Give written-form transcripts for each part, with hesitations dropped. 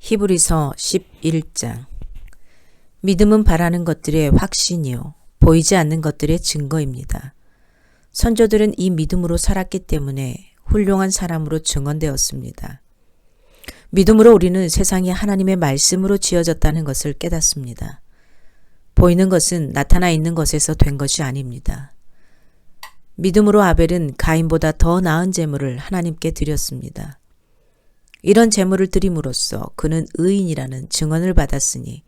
히브리서 11장. 믿음은 바라는 것들의 확신이요 보이지 않는 것들의 증거입니다. 선조들은 이 믿음으로 살았기 때문에 훌륭한 사람으로 증언되었습니다. 믿음으로 우리는 세상이 하나님의 말씀으로 지어졌다는 것을 깨닫습니다. 보이는 것은 나타나 있는 것에서 된 것이 아닙니다. 믿음으로 아벨은 가인보다 더 나은 제물을 하나님께 드렸습니다. 이런 제물을 드림으로써 그는 의인이라는 증언을 받았으니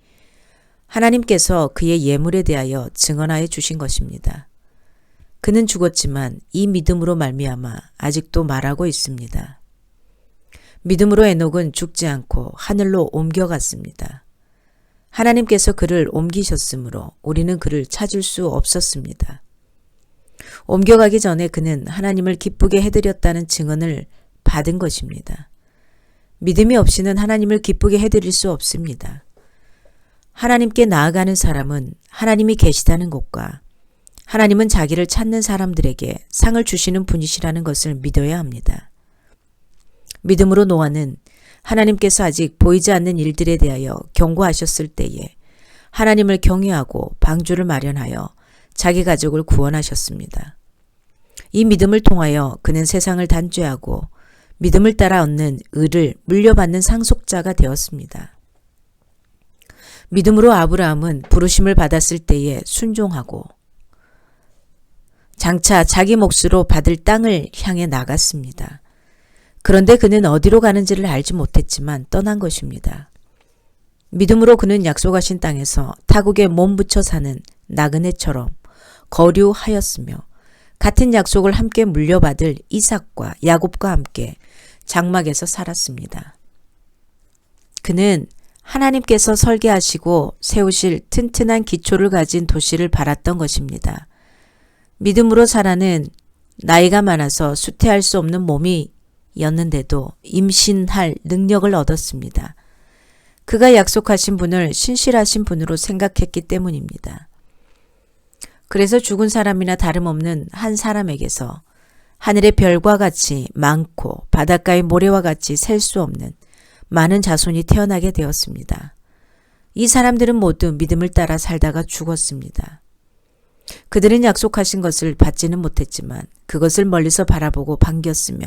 하나님께서 그의 예물에 대하여 증언하여 주신 것입니다. 그는 죽었지만 이 믿음으로 말미암아 아직도 말하고 있습니다. 믿음으로 에녹은 죽지 않고 하늘로 옮겨갔습니다. 하나님께서 그를 옮기셨으므로 우리는 그를 찾을 수 없었습니다. 옮겨가기 전에 그는 하나님을 기쁘게 해드렸다는 증언을 받은 것입니다. 믿음이 없이는 하나님을 기쁘게 해드릴 수 없습니다. 하나님께 나아가는 사람은 하나님이 계시다는 것과 하나님은 자기를 찾는 사람들에게 상을 주시는 분이시라는 것을 믿어야 합니다. 믿음으로 노아는 하나님께서 아직 보이지 않는 일들에 대하여 경고하셨을 때에 하나님을 경외하고 방주를 마련하여 자기 가족을 구원하셨습니다. 이 믿음을 통하여 그는 세상을 단죄하고 믿음을 따라 얻는 의를 물려받는 상속자가 되었습니다. 믿음으로 아브라함은 부르심을 받았을 때에 순종하고 장차 자기 몫으로 받을 땅을 향해 나갔습니다. 그런데 그는 어디로 가는지를 알지 못했지만 떠난 것입니다. 믿음으로 그는 약속하신 땅에서 타국에 몸 붙여 사는 나그네처럼 거류하였으며 같은 약속을 함께 물려받을 이삭과 야곱과 함께 장막에서 살았습니다. 그는 하나님께서 설계하시고 세우실 튼튼한 기초를 가진 도시를 바랐던 것입니다. 믿음으로 사라는 나이가 많아서 수태할 수 없는 몸이었는데도 임신할 능력을 얻었습니다. 그가 약속하신 분을 신실하신 분으로 생각했기 때문입니다. 그래서 죽은 사람이나 다름없는 한 사람에게서 하늘의 별과 같이 많고 바닷가의 모래와 같이 셀 수 없는 많은 자손이 태어나게 되었습니다. 이 사람들은 모두 믿음을 따라 살다가 죽었습니다. 그들은 약속하신 것을 받지는 못했지만 그것을 멀리서 바라보고 반겼으며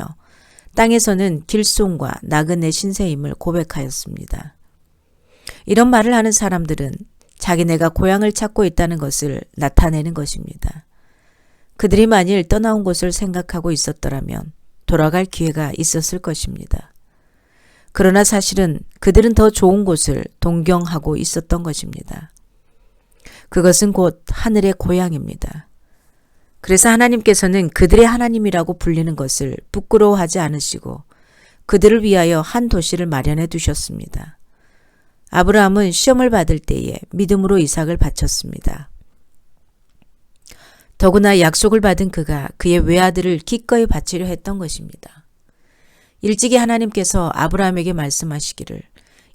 땅에서는 길송과 나그네 신세임을 고백하였습니다. 이런 말을 하는 사람들은 자기네가 고향을 찾고 있다는 것을 나타내는 것입니다. 그들이 만일 떠나온 곳을 생각하고 있었더라면 돌아갈 기회가 있었을 것입니다. 그러나 사실은 그들은 더 좋은 곳을 동경하고 있었던 것입니다. 그것은 곧 하늘의 고향입니다. 그래서 하나님께서는 그들의 하나님이라고 불리는 것을 부끄러워하지 않으시고 그들을 위하여 한 도시를 마련해 두셨습니다. 아브라함은 시험을 받을 때에 믿음으로 이삭을 바쳤습니다. 더구나 약속을 받은 그가 그의 외아들을 기꺼이 바치려 했던 것입니다. 일찍이 하나님께서 아브라함에게 말씀하시기를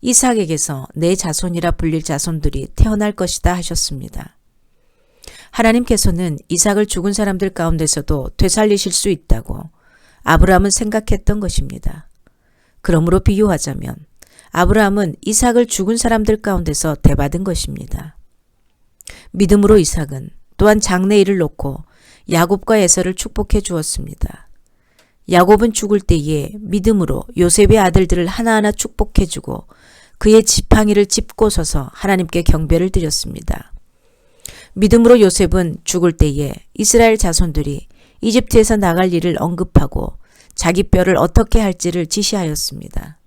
이삭에게서 내 자손이라 불릴 자손들이 태어날 것이다 하셨습니다. 하나님께서는 이삭을 죽은 사람들 가운데서도 되살리실 수 있다고 아브라함은 생각했던 것입니다. 그러므로 비유하자면 아브라함은 이삭을 죽은 사람들 가운데서 대받은 것입니다. 믿음으로 이삭은 또한 장래일을 놓고 야곱과 에서를 축복해 주었습니다. 야곱은 죽을 때에 믿음으로 요셉의 아들들을 하나하나 축복해 주고 그의 지팡이를 짚고 서서 하나님께 경배를 드렸습니다. 믿음으로 요셉은 죽을 때에 이스라엘 자손들이 이집트에서 나갈 일을 언급하고 자기 뼈를 어떻게 할지를 지시하였습니다.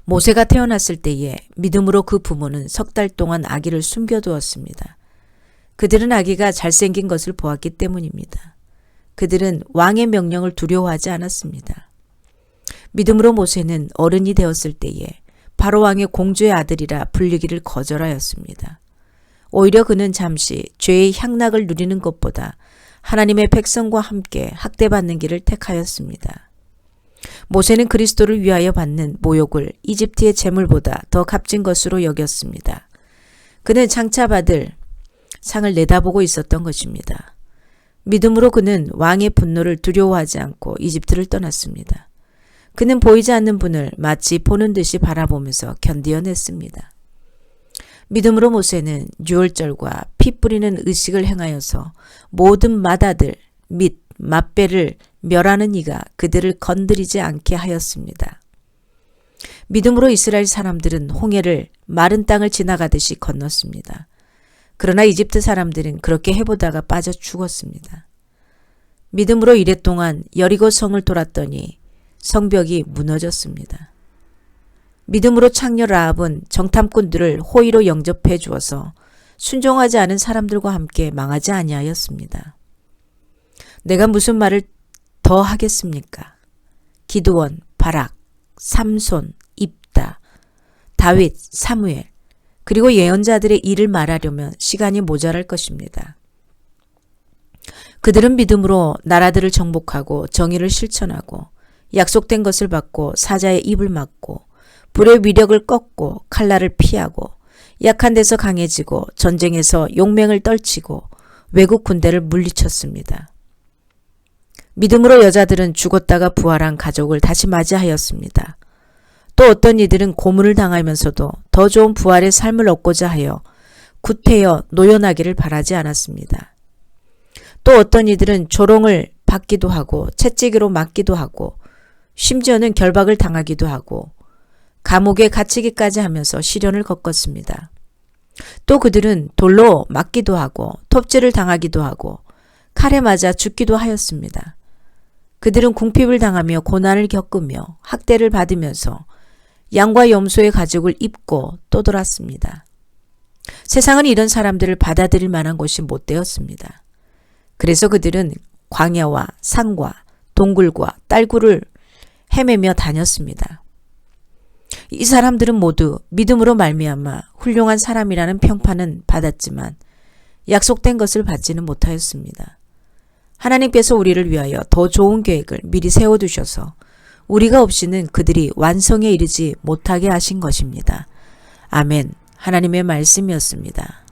모세가 태어났을 때에 믿음으로 그 부모는 석 달 동안 아기를 숨겨두었습니다. 그들은 아기가 잘생긴 것을 보았기 때문입니다. 그들은 왕의 명령을 두려워하지 않았습니다. 믿음으로 모세는 어른이 되었을 때에 바로 왕의 공주의 아들이라 불리기를 거절하였습니다. 오히려 그는 잠시 죄의 향락을 누리는 것보다 하나님의 백성과 함께 학대받는 길을 택하였습니다. 모세는 그리스도를 위하여 받는 모욕을 이집트의 재물보다 더 값진 것으로 여겼습니다. 그는 장차 받을 상을 내다보고 있었던 것입니다. 믿음으로 그는 왕의 분노를 두려워하지 않고 이집트를 떠났습니다. 그는 보이지 않는 분을 마치 보는 듯이 바라보면서 견디어냈습니다. 믿음으로 모세는 유월절과 피 뿌리는 의식을 행하여서 모든 맏아들 및 맏배를 멸하는 이가 그들을 건드리지 않게 하였습니다. 믿음으로 이스라엘 사람들은 홍해를 마른 땅을 지나가듯이 건넜습니다. 그러나 이집트 사람들은 그렇게 해보다가 빠져 죽었습니다. 믿음으로 이랫동안 여리고 성을 돌았더니 성벽이 무너졌습니다. 믿음으로 창녀 라합은 정탐꾼들을 호의로 영접해 주어서 순종하지 않은 사람들과 함께 망하지 아니하였습니다. 내가 무슨 말을 더 하겠습니까? 기드온, 바락, 삼손, 입다, 다윗, 사무엘, 그리고 예언자들의 일을 말하려면 시간이 모자랄 것입니다. 그들은 믿음으로 나라들을 정복하고 정의를 실천하고 약속된 것을 받고 사자의 입을 막고 불의 위력을 꺾고 칼날을 피하고 약한 데서 강해지고 전쟁에서 용맹을 떨치고 외국 군대를 물리쳤습니다. 믿음으로 여자들은 죽었다가 부활한 가족을 다시 맞이하였습니다. 또 어떤 이들은 고문을 당하면서도 더 좋은 부활의 삶을 얻고자 하여 구태여 노연하기를 바라지 않았습니다. 또 어떤 이들은 조롱을 받기도 하고 채찍으로 맞기도 하고 심지어는 결박을 당하기도 하고 감옥에 갇히기까지 하면서 시련을 겪었습니다. 또 그들은 돌로 맞기도 하고 톱질을 당하기도 하고 칼에 맞아 죽기도 하였습니다. 그들은 궁핍을 당하며 고난을 겪으며 학대를 받으면서 양과 염소의 가죽을 입고 떠돌았습니다. 세상은 이런 사람들을 받아들일 만한 곳이 못 되었습니다. 그래서 그들은 광야와 산과 동굴과 딸굴을 헤매며 다녔습니다. 이 사람들은 모두 믿음으로 말미암아 훌륭한 사람이라는 평판은 받았지만 약속된 것을 받지는 못하였습니다. 하나님께서 우리를 위하여 더 좋은 계획을 미리 세워두셔서 우리가 없이는 그들이 완성에 이르지 못하게 하신 것입니다. 아멘. 하나님의 말씀이었습니다.